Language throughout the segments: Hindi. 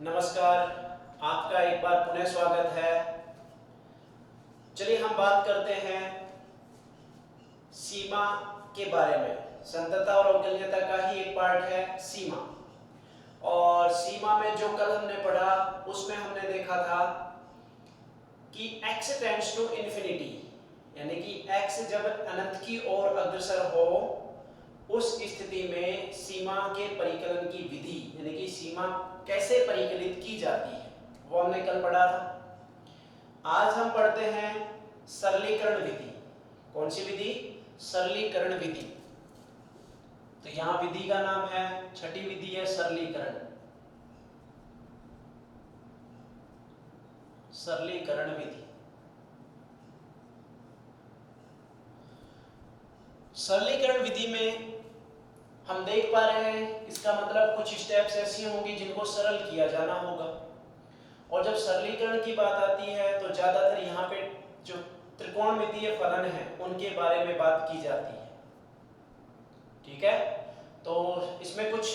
नमस्कार, आपका एक बार पुनः स्वागत है। चलिए हम बात करते हैं सीमा के बारे में। संततता और अवकलनीयता का ही एक पार्ट है सीमा। और सीमा में जो कल हमने पढ़ा उसमें हमने देखा था कि x टेंड्स टू इन्फिनिटी, यानी कि x जब अनंत की ओर अग्रसर हो उस स्थिति में सीमा के परिकलन की विधि, यानी कि सीमा कैसे परिकलित की जाती है, वो हमने कल पढ़ा था। आज हम पढ़ते हैं सरलीकरण विधि। कौन सी विधि? सरलीकरण विधि। तो यहां विधि का नाम है, छठी विधि है सरलीकरण। सरलीकरण विधि। सरलीकरण विधि में हम देख पा रहे हैं इसका मतलब कुछ स्टेप्स ऐसी होंगी जिनको सरल किया जाना होगा। और जब सरलीकरण की बात आती है तो ज्यादातर यहाँ पे जो त्रिकोणमितीय फलन है उनके बारे में बात की जाती है। ठीक है, तो इसमें कुछ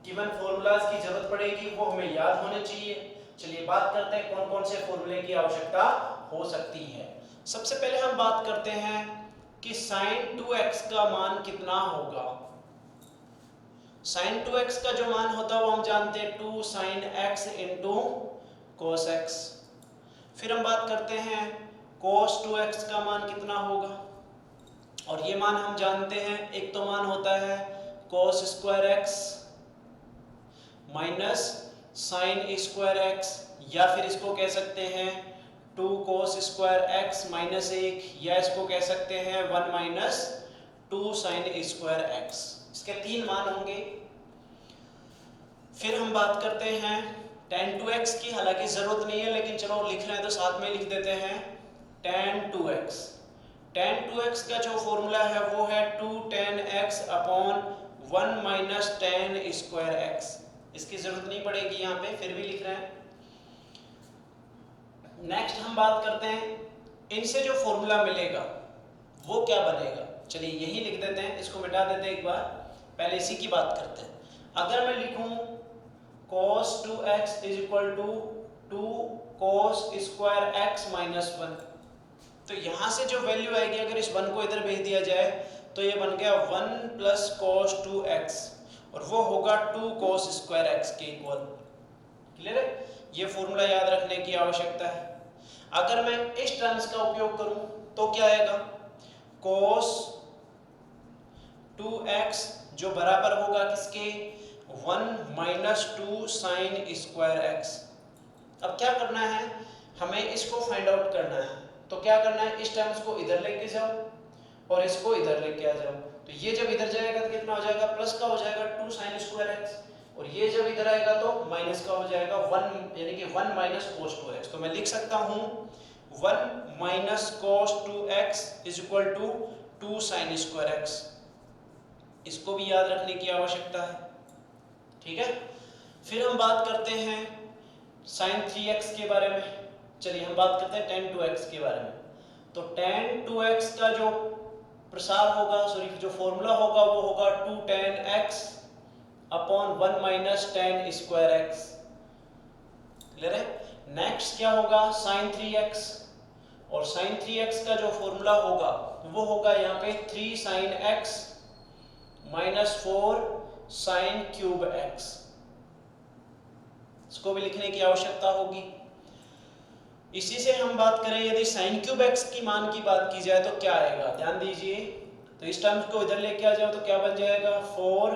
गिवन फॉर्मूलाज की जरूरत पड़ेगी, वो हमें याद होने चाहिए। चलिए बात करते हैं कौन कौन से फॉर्मूले की आवश्यकता हो सकती है। सबसे पहले हम बात करते हैं कि sin 2x का मान कितना होगा। sin 2x का जो मान होता है वो हम जानते हैं 2 sin x into cos x। फिर हम बात करते हैं cos 2x का मान कितना होगा, और ये मान हम जानते हैं, एक तो मान होता है cos square x minus sin square x, या फिर इसको कह सकते हैं 2 cos स्क्वायर x माइनस 1, या इसको कह सकते हैं 1 माइनस 2 sin स्क्वायर x। इसके तीन मान होंगे। फिर हम बात करते हैं tan 2x की, हालांकि जरूरत नहीं है लेकिन चलो लिख रहे हैं तो साथ में लिख देते हैं tan 2x। tan 2x का जो फॉर्मूला है वो है 2 tan x upon 1 minus tan square x। इसकी जरूरत नहीं पड़ेगी यहाँ पे, फिर भी लिख रहे हैं। नेक्स्ट हम बात करते हैं इनसे जो फॉर्मूला मिलेगा वो क्या बनेगा। चलिए यही लिख देते हैं, इसको मिटा देते हैं एक बार, पहले इसी की बात करते हैं। अगर मैं लिखूं cos 2x is equal to 2 cos square x minus 1, तो यहां से जो वैल्यू आएगी, अगर इस 1 को इधर भेज दिया जाए तो ये बन गया 1 प्लस cos 2x, और वो होगा 2 cos स्क्वायर x के इक्वल। क्लियर है? ये फॉर्मूला याद रखने की आवश्यकता है। अगर मैं इस टर्म्स का उपयोग करूं तो क्या आएगा, cos 2x जो बराबर होगा किसके, 1 माइनस 2 sin स्क्वायर x। अब क्या करना है, हमें इसको फाइंड आउट करना है। तो क्या करना है, इस टर्म्स को इधर लेके जाओ और इसको इधर लेके आ जाओ। तो ये जब इधर जाएगा तो कितना हो जाएगा, प्लस का हो जाएगा 2 sin स्क्वायर x, और ये जब इधर आएगा तो माइनस का हो जाएगा 1, यानी कि 1 माइनस cos 2x। तो मैं लिख सकता हूं 1 minus cos 2x is equal to 2 sin square x। इसको भी याद रखने की आवश्यकता है। ठीक है, फिर हम बात करते हैं sin 3x के बारे में। चलिए हम बात करते हैं tan 2x के बारे में। तो tan 2x का जो प्रसार होगा, सॉरी जो फॉर्मूला होगा वो होगा 2 tan x upon 1 minus tan square x। Clear है? नेक्स्ट क्या होगा, sin 3x, और sin 3x का जो फॉर्मूला होगा वो होगा यहाँ पे 3 sin x minus 4 sin cube x। इसको भी लिखने की आवश्यकता होगी। इसी से हम बात करें, यदि sin क्यूब x की मान की बात की जाए तो क्या आएगा, ध्यान दीजिए। तो इस टर्म्स को इधर लेके आ जाओ तो क्या बन जाएगा, 4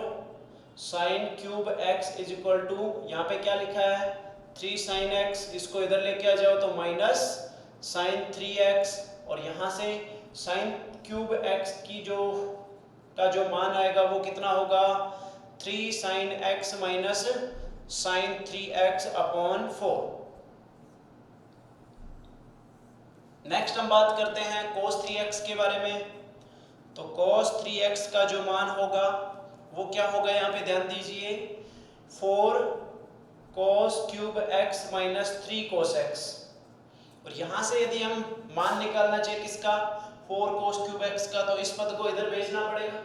sin cube x is equal to, यहाँ पे क्या लिखा है 3 sin x, इसको इधर लेके आ जाओ तो माइनस sin 3x, और यहाँ से sin क्यूब x की जो मान आएगा वो कितना होगा, 3 sin x minus sin 3x upon 4। Next हम बात करते हैं cos 3x के बारे में। तो cos 3x का जो मान होगा वो क्या होगा, यहाँ पे ध्यान दीजिए, 4 cos cube x minus 3 cos x, और यहाँ से यदि हम मान निकालना चाहिए किसका, 4 cos क्यूब x का, तो इस पद को इधर भेजना पड़ेगा,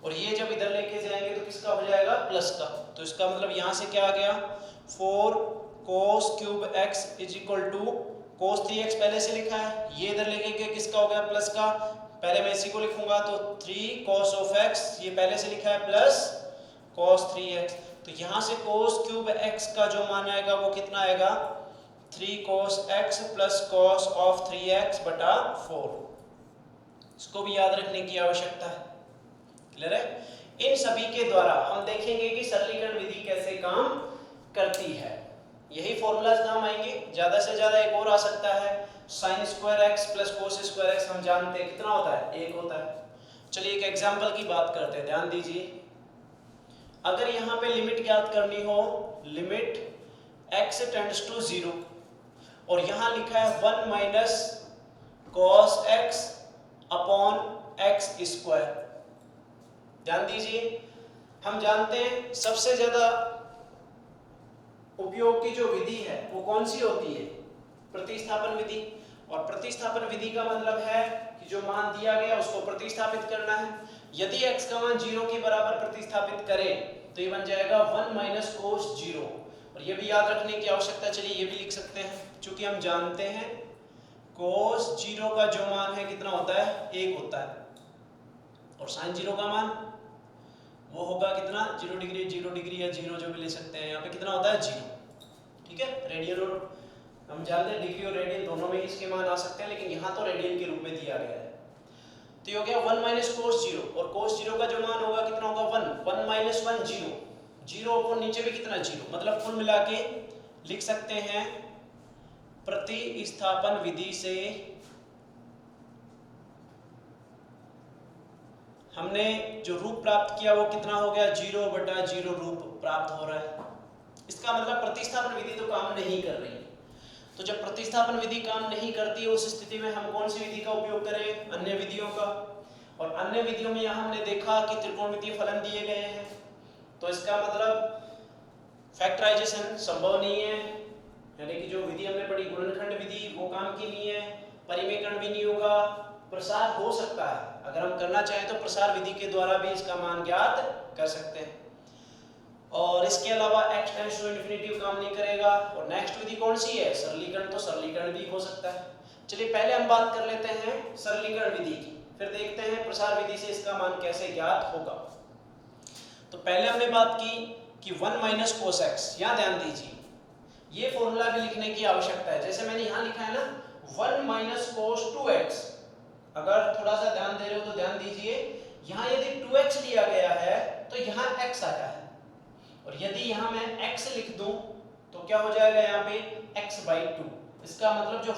और ये जब इधर लेके जाएंगे तो किसका हो जाएगा, प्लस का। तो इसका मतलब यहाँ से क्या आ गया, 4 cos cube x is equal to cos 3x पहले से लिखा है, ये इधर लेके किसका हो गया प्लस का, पहले मैं इसी को लिखूंगा तो 3 cos of x ये पहले से लिखा है प्लस cos 3x, तो यहाँ से cos क्यूब x का जो मान आएगा वो कितना आएगा 3 cos x plus cos of 3x बटा 4। इसको भी याद रखने की आवश्यकता है। क्लियर है? इन सभी के द्वारा हम देखेंगे कि सरलीकरण विधि कैसे काम करती है। यही फॉर्मूलाज काम आएंगे, ज्यादा से ज्यादा एक और आ सकता है sin square x plus cos square x, हम जानते हैं कितना होता है 1 होता है। चलिए एक एग्जांपल की बात करते हैं, ध्यान दीजिए। अगर यहाँ पे लिमिट ज्ञात करनी हो, लिमिट x टेंड्स टू 0 और यहाँ लिखा है 1 minus cos x upon x square. ध्यान दीजिए, हम जानते हैं सबसे ज्यादा उपयोग की जो विधि है वो कौन सी होती है, प्रतिस्थापन विधि। और प्रतिस्थापन विधि का मतलब है कि जो मान दिया गया उसको प्रतिस्थापित करना है। यदि x का मान 0 के बराबर प्रतिस्थापित करें तो ये बन जाएगा 1 माइनस cos 0। और ये भी याद रखने की आवश्यकता, चलिए ये भी लिख सकते हैं, क्योंकि हम जानते हैं cos 0 का जो मान है कितना होता है 1 होता है, और sin 0 का मान वो होगा कितना 0 डिग्री या 0 जो भी ले सकते हैं, यहाँ पे कितना होता है 0। ठीक है, रेडियन और हम जानते हैं डिग्री और रेडियन दोनों में इसके मान आ सकते हैं, लेकिन यहाँ तो रेडियन के रूप में दिया गया है। तो ये हो गया 1 माइनस cos 0, और cos 0 का जो मान होगा कितना होगा 1 माइनस 1 0, 0 और नीचे भी कितना 0, मतलब कुल मिला के लिख सकते हैं प्रतिस्थापन विधि से हमने जो रूप प्राप्त किया वो कितना हो गया 0 बटा 0 रूप प्राप्त हो रहा है। इसका मतलब प्रतिस्थापन विधि तो काम नहीं कर रही है। तो जब प्रतिस्थापन विधि काम नहीं करती है उस स्थिति में हम कौन सी विधि का उपयोग करें, अन्य विधियों का। और अन्य विधियों में यहाँ हमने देखा कि त्रिकोणमितीय फलन दिए गए हैं, तो इसका मतलब फैक्टराइजेशन संभव नहीं है, यानी कि जो विधि हमने पढ़ी गुणनखंड विधि वो काम की नहीं है, परिमेयकरण भी नहीं होगा, प्रसार हो सकता है, अगर हम करना चाहें तो प्रसार विधि के द्वारा भी इसका मान ज्ञात कर सकते हैं। और इसके अलावा x टेंड्स टू इंफिनिटी काम नहीं करेगा। और नेक्स्ट विधि कौन सी है, सरलीकरण, तो सरलीकरण भी हो सकता है। चलिए पहले हम बात कर लेते हैं सरलीकरण विधि की, फिर देखते हैं प्रसार विधि से इसका मान कैसे ज्ञात होगा। तो पहले हमने बात की कि 1 माइनस cos x, यहाँ ध्यान दीजिए ये फॉर्मूला भी लिखने की आवश्यकता है। जैसे मैंने यहाँ लिखा है ना 1 माइनस cos 2x, अगर थोड़ा सा ध्यान दे रहे हो तो ध्यान दीजिए, यहाँ यदि 2x लिया गया है तो यहाँ x आया है, और यदि यहाँ मैं x लिख दूं तो क्या हो जाएगा यहाँ पे x/2। इसका मतलब जो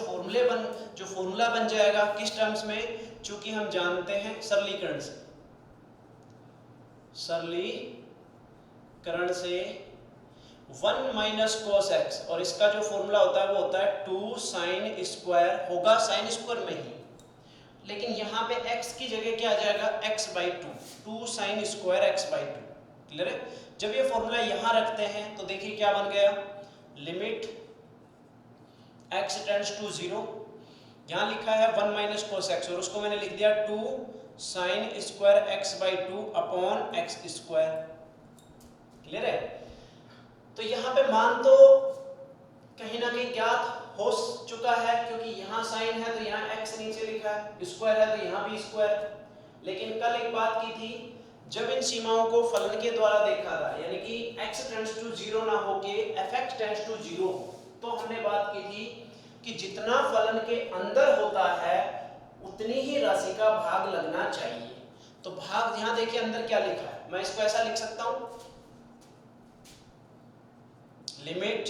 फॉर्मूला बन जाएगा किस टर्म्स में, चूंकि हम जानते हैं सरलीकरण से 1 माइनस cos x, और इसका जो फॉर्मूला होता है वो होता है 2 sin स्क्वायर, होगा sin स्क्वायर में ही, लेकिन यहाँ पे x की जगह क्या आ जाएगा x/2, 2 sin square x/2। Clear है? जब ये फॉर्मूला यहाँ रखते हैं तो देखिए क्या बन गया, लिमिट x टेंड्स टू 0, यहाँ लिखा है 1 माइनस cos x और उसको मैंने लिख दिया 2 sin square x/2 upon x square. Clear है? तो यहाँ पे मान तो कहीं ना कहीं ज्ञात हो चुका है, क्योंकि यहाँ साइन है तो यहाँ x नीचे लिखा है, स्क्वायर है तो यहाँ भी स्क्वायर। लेकिन कल एक बात की थी, जब इन सीमाओं को फलन के द्वारा देखा था, यानी कि x टेंड्स टू 0 ना होके fx टेंड्स टू 0, तो हमने बात की थी कि जितना फलन के अंदर होता है उतनी ही राशि का भाग लगना चाहिए। तो भाग यहाँ देखिए अंदर क्या लिखा है, मैं इसको ऐसा लिख सकता हूं, लिमिट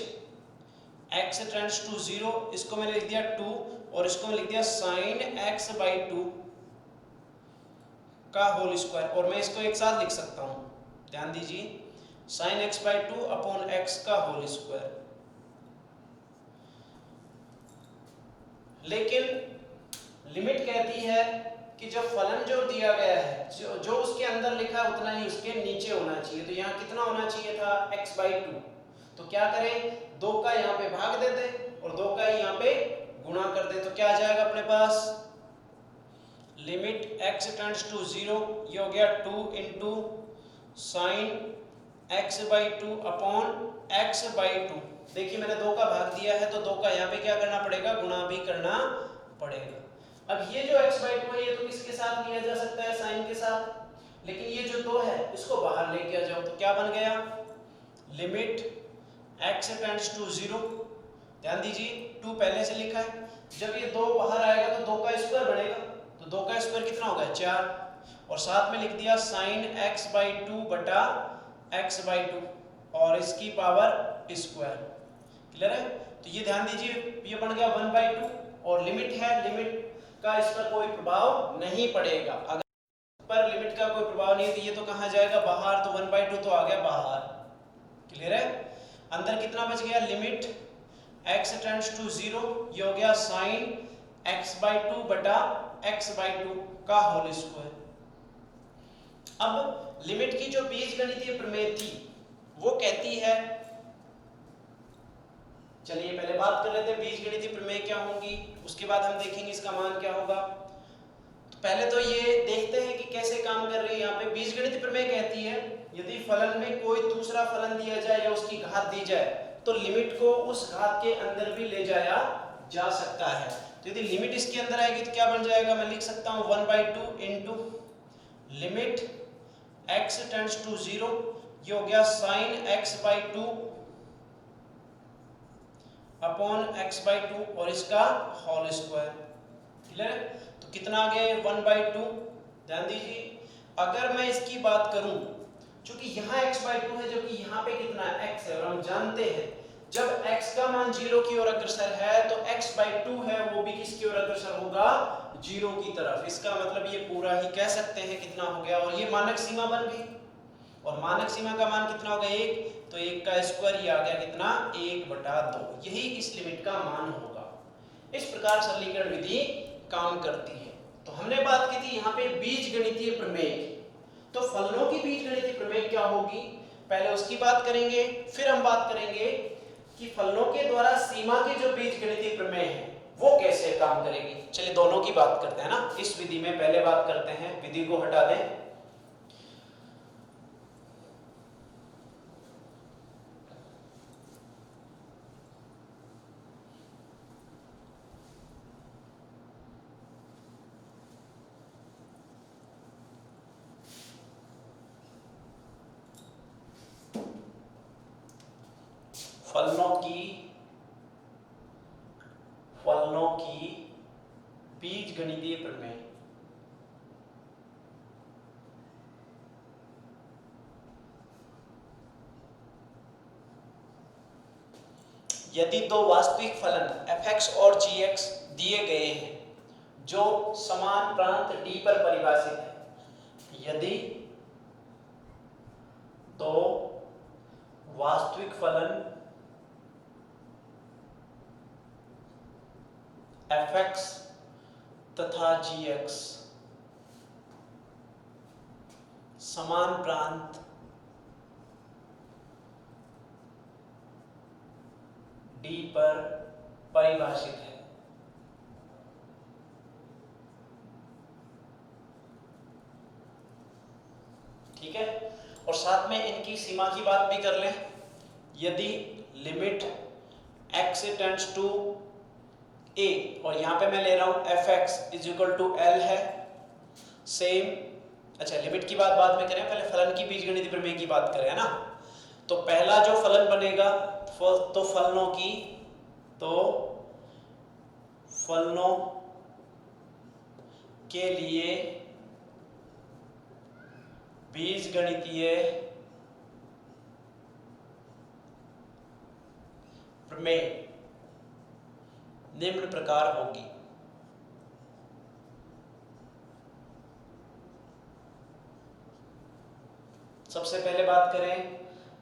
x टेंड्स टू 0, इसको मैंने लिख दिया 2 और इसको मैं लिख दिया sin x/2 का होल स्क्वायर, और मैं इसको एक साथ लिख सकता हूं, ध्यान दीजिए sin x/2 अपॉन x का होल स्क्वायर। लेकिन लिमिट कहती है कि जब फलन जो दिया गया है जो उसके अंदर लिखा है उतना ही उसके नीचे होना चाहिए। तो यहाँ कितना होना चाहिए था x/2, तो क्या करें 2 का यहाँ पे भाग दे दें और 2 का ही यहाँ पे गुणा कर दें, तो क्या आ जाएगा अपने पास, लिमिट x टेंड्स टू 0, ये हो गया 2 into sine x/2 upon x/2। देखिए मैंने 2 का भाग दिया है तो 2 का यहाँ पे क्या करना पड़ेगा, गुणा भी करना पड़ेगा। अब ये जो x/2 है ये तो किसके साथ लिया जा सकता है, साइन के साथ, लेकिन ये जो 2 है इसको बाहर लेके आ जाओ तो क्या बन गया, लिमिट x टेंड्स टू 0। ध्यान दीजिए 2 पहले से लिखा है, जब ये 2 बाहर आएगा तो 2 का स्क्वायर बनेगा, तो 2 का स्क्वायर कितना होगा 4, और साथ में लिख दिया साइन x/2 बटा x/2 और इसकी पावर स्क्वायर। क्लियर है? तो ये ध्यान दीजिए ये बन गया 1/2 और लिमिट है, लिमिट का इस पर कोई प्रभाव नहीं पड़ेगा। अगर पर लिमिट का कोई प्रभाव नहीं है तो ये तो कहाँ जाएगा बाहर, तो 1/2 तो आ गया बाहर। क्लियर है? अंदर कितना बच गया, लिमिट x टेंड्स टू 0, ये हो गया साइन x/2 बटा x/2 का होल स्क्वायर। अब लिमिट की जो बीजगणितीय प्रमेय थी वो कहती है, चलिए पहले बात कर लेते हैं बीजगणितीय प्रमेय क्या होंगी, उसके बाद हम देखेंगे इसका मान क्या होगा। तो पहले तो ये देखते हैं कि कैसे काम कर रही है। यहाँ पे बीजगणितीय प्रमेय कहती है यदि फलन में कोई दूसरा फलन दिया जाए या उसकी घात दी जाए तो लिमिट को उस घात के अंदर भी ले जाया जा सकता है। तो यदि लिमिट इसके अंदर आएगी तो क्या बन जाएगा, मैं लिख सकता हूँ 1/2 into limit x tends to 0, ये हो गया साइन x/2 अपॉन x/2 और इसका होल स्क्वायर। क्लियर है? तो कितना आ गया 1/2। ध्यान दीजिए अगर मैं इसकी बात करूं, क्योंकि यहाँ x/2 है जबकि यहाँ पे कितना है x है, और हम जानते हैं जब x का मान 0 की ओर अग्रसर है तो x/2 है वो भी किसकी ओर अग्रसर होगा, 0 की तरफ। इसका मतलब ये पूरा ही कह सकते हैं कितना हो गया, और ये मानक सीमा बन गई, और मानक सीमा का मान कितना होगा 1, तो 1 का स्क्वायर ये आ गया कितना 1/2, यही इस लिमिट का मान होगा। इस प्रकार सरलीकरण विधि काम करती है। तो हमने बात की थी यहाँ पे बीजगणितीय प्रमेय की, तो फलनों की बीजगणितीय प्रमेय क्या होगी पहले उसकी बात करेंगे, फिर हम बात करेंगे कि फलनों के द्वारा सीमा के जो बीजगणितीय प्रमेय है वो कैसे काम करेगी। चलिए दोनों की बात करते हैं ना इस विधि में। पहले बात करते हैं, विधि को हटा दें, फलनों की बीजगणितीय प्रमेय। यदि दो वास्तविक फलन f(x) और g(x) दिए गए हैं जो समान प्रांत d पर परिभाषित है, यदि दो वास्तविक फलन f(x) तथा g(x) समान प्रांत d पर परिभाषित है, ठीक है। और साथ में इनकी सीमा की बात भी कर लें, यदि limit x tends to a, और यहाँ पे मैं ले रहा हूँ f(x) = L है, सेम। अच्छा लिमिट की बात बाद में करें, पहले फलन की बीजगणितीय प्रमेय की बात करें, है ना। तो पहला जो फलन बनेगा तो फलनों के लिए बीजगणितीय प्रमेय निम्न प्रकार होगी। सबसे पहले बात करें,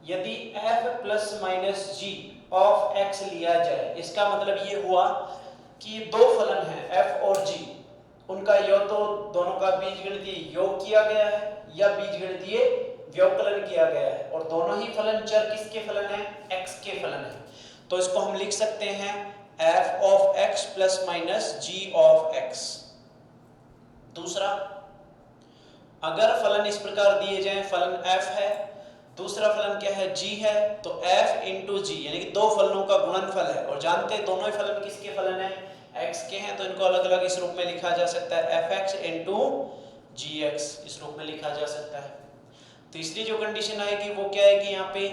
यदि f ± g ऑफ x लिया जाए, इसका मतलब ये हुआ कि दो फलन हैं f और g, उनका या तो दोनों का बीजगणितीय योग किया गया है या बीजगणितीय व्यवकलन किया गया है, और दोनों ही फलन चर किसके फलन हैं, x के फलन हैं। तो इसको हम लिख सकते हैं f of x ± g of x। दूसरा, अगर फलन इस प्रकार दिए जाएं, फलन f है दूसरा फलन क्या है, g है, तो f इंटू जी, यानी कि दो फलनों का गुणनफल है। और जानते हैं दोनों ही फलन किसके फलन है, x के हैं, तो इनको अलग अलग इस रूप में लिखा जा सकता है, fx इंटू gx इस रूप में लिखा जा सकता है। तीसरी जो कंडीशन आएगी वो क्या है कि यहाँ पे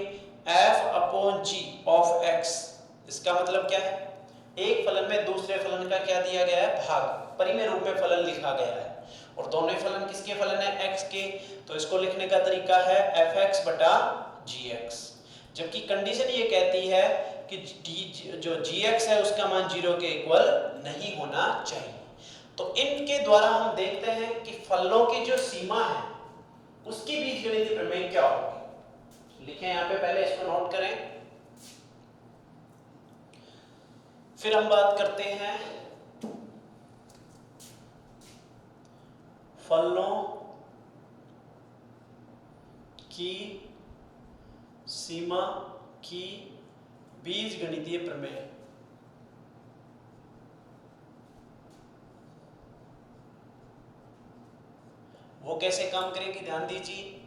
f upon g of x, इसका मतलब क्या है, एक फलन में दूसरे फलन का क्या दिया गया है, भाग, परिमेय रूप में फलन लिखा गया है, और दोनों ही फलन किसके फलन है, x के, तो इसको लिखने का तरीका है fx बटा gx। जबकि कंडीशन ये कहती है कि जो gx है उसका मान 0 के इक्वल नहीं होना चाहिए। तो इनके द्वारा हम देखते हैं कि फलनों की जो सीमा है उसकी बीजगणितीय प्रमेय क्या होगी। लिखें यहाँ पे, पहले इसको नोट करें, फिर हम बात करते हैं फलनों की सीमा की बीजगणितीय प्रमेय। वो कैसे काम करेगी, ध्यान दीजिए।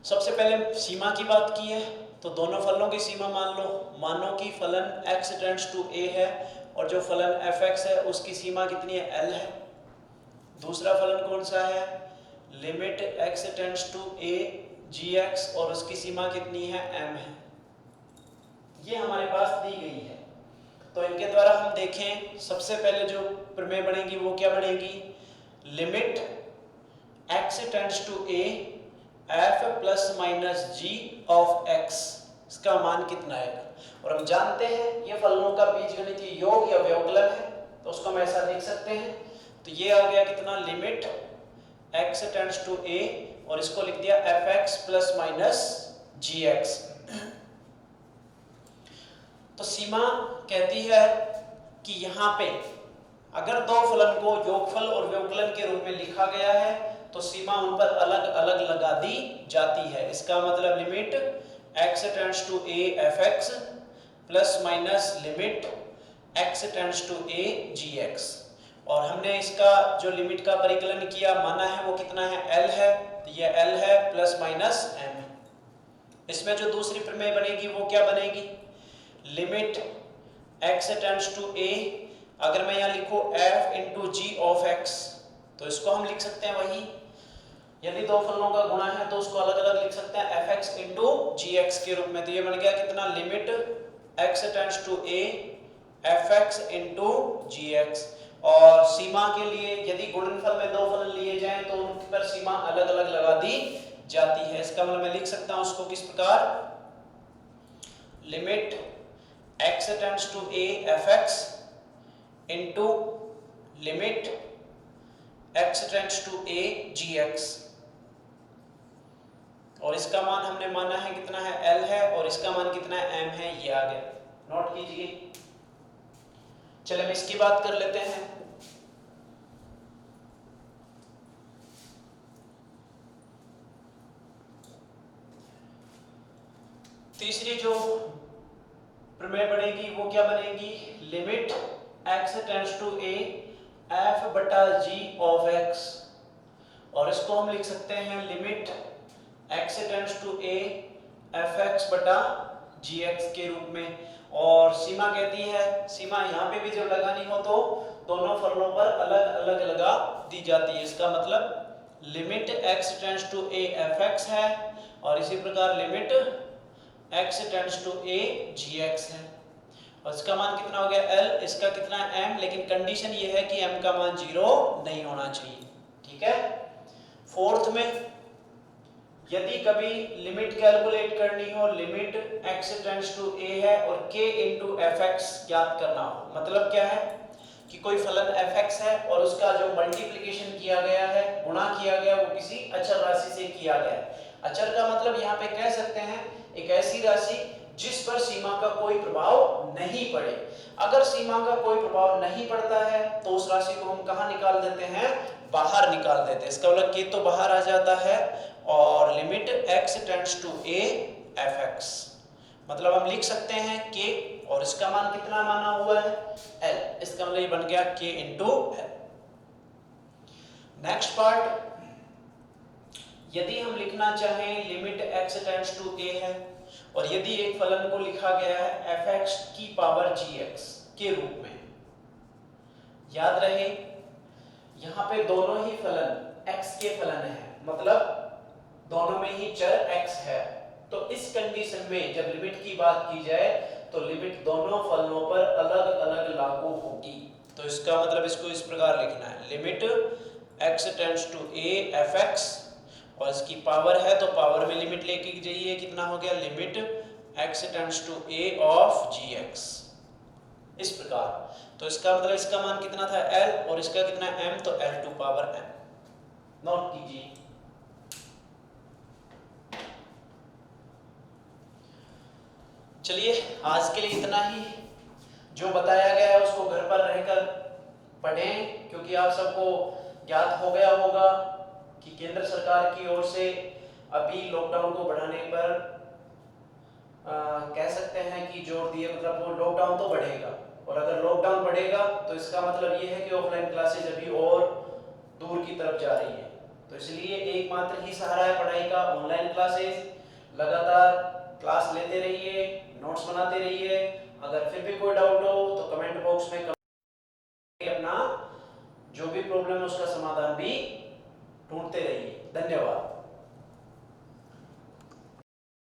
सबसे पहले सीमा की बात की है, तो दोनों फलनों की सीमा मान लो, मानो कि फलन x टेंड्स टू a है और जो फलन fx है उसकी सीमा कितनी है, l है। दूसरा फलन कौन सा है, limit x tends to a gx और उसकी सीमा कितनी है, m है। ये हमारे पास दी गई है। तो इनके द्वारा हम देखें, सबसे पहले जो प्रमेय बनेगी वो क्या बनेगी, limit x tends to a f plus minus g of x, इसका मान कितना आएगा। और हम जानते हैं ये फलनों का बीजगणितीय योग या व्यवकलन है, तो उसको हम ऐसा लिख सकते हैं। तो ये आ गया कितना, limit x tends to a और इसको लिख दिया fx प्लस माइनस gx। तो सीमा कहती है कि यहाँ पे अगर दो फलन को योगफल और व्यवकलन के रूप में लिखा गया है तो सीमा उन पर अलग अलग लगा दी जाती है। इसका मतलब limit x tends to a fx plus minus limit x tends to a gx। और हमने इसका जो लिमिट का परिकलन किया, माना है वो कितना है, l है, तो ये l है प्लस माइनस m। इसमें जो दूसरी प्रमेय बनेगी वो क्या बनेगी, limit x tends to a, अगर मैं यहाँ लिखूं f into g of x, तो इसको हम लिख सकते हैं वही, यदि दो फलनों का गुणा है तो उसको अलग अलग लिख सकते हैं fx इंटू gx के रूप में। तो ये बन गया कितना, limit x tends to a fx into gx। और सीमा के लिए यदि गुणनफल में दो फलन लिए जाएं तो उन पर सीमा अलग अलग लगा दी जाती है। इसका मतलब मैं लिख सकता हूं उसको किस प्रकार, limit x tends to a fx into limit x tends to a gx। और इसका मान हमने माना है कितना है, l है, और इसका मान कितना है, m है, ये आ गया, नोट कीजिए। चलिए हम इसकी बात कर लेते हैं। तीसरी जो प्रमेय बनेगी वो क्या बनेगी, limit x tends to a f बटा g ऑफ x। और इसको हम लिख सकते हैं limit x tends to a fx बटा gx के रूप में। और सीमा कहती है, सीमा यहाँ पे भी जब लगानी हो तो दोनों फलनों पर अलग अलग लगा दी जाती है। इसका मतलब limit x tends to a fx है और इसी प्रकार limit x tends to a gx है। और इसका मान कितना हो गया, l, इसका कितना m, लेकिन कंडीशन ये है कि m का मान 0 नहीं होना चाहिए। ठीक है। फोर्थ में यदि कभी लिमिट कैलकुलेट करनी हो, limit x tends to a है और k इंटू fx ज्ञात करना हो, मतलब क्या है कि कोई फलन fx है और उसका जो मल्टीप्लिकेशन किया गया है, गुणा किया गया, वो किसी अचर राशि से किया गया है। अचर का मतलब यहाँ पे कह सकते हैं एक ऐसी राशि जिस पर सीमा का कोई प्रभाव नहीं पड़े। अगर सीमा का कोई प्रभाव नहीं पड़ता है तो उस राशि को हम कहाँ निकाल देते हैं, बाहर निकाल देते हैं। इसका मतलब k तो बाहर आ जाता है और limit x tends to a fx, मतलब हम लिख सकते हैं k और इसका मान कितना माना हुआ है, l। इसका मतलब ये बन गया k into l। Next part, यदि हम लिखना चाहें limit x tends to a है और यदि एक फलन को लिखा गया है fx की पावर gx के रूप में, याद रहे यहाँ पे दोनों ही फलन x के फलन है, मतलब दोनों में ही चर x है। तो इस कंडीशन में जब लिमिट की बात की जाए तो लिमिट दोनों फलनों पर अलग अलग लागू होगी। तो इसका मतलब इसको इस प्रकार लिखना है, limit x tends to a fx और इसकी पावर है तो पावर में लिमिट लेके जाइए, कितना हो गया limit x tends to a of gx, इस प्रकार। तो इसका मतलब इसका मान कितना था l और इसका कितना m, तो l to power m। Note कीजिए। चलिए आज के लिए इतना ही, जो बताया गया है उसको घर पर रहकर पढ़ें, क्योंकि आप सबको ज्ञात हो गया होगा कि केंद्र सरकार की ओर से अभी लॉकडाउन को बढ़ाने पर कह सकते हैं कि जोर दिए, मतलब वो लॉकडाउन तो बढ़ेगा और अगर लॉकडाउन बढ़ेगा तो इसका मतलब ये है कि ऑफलाइन क्लासेज अभी और दूर की तरफ जा रही है। तो इसलिए एकमात्र ही सहारा है पढ़ाई का ऑनलाइन क्लासेज। लगातार क्लास लेते रहिए, नोट्स बनाते रहिए। अगर फिर भी कोई डाउट हो तो कमेंट बॉक्स में अपना जो भी प्रॉब्लम है उसका समाधान भी ढूंढते रहिए। धन्यवाद।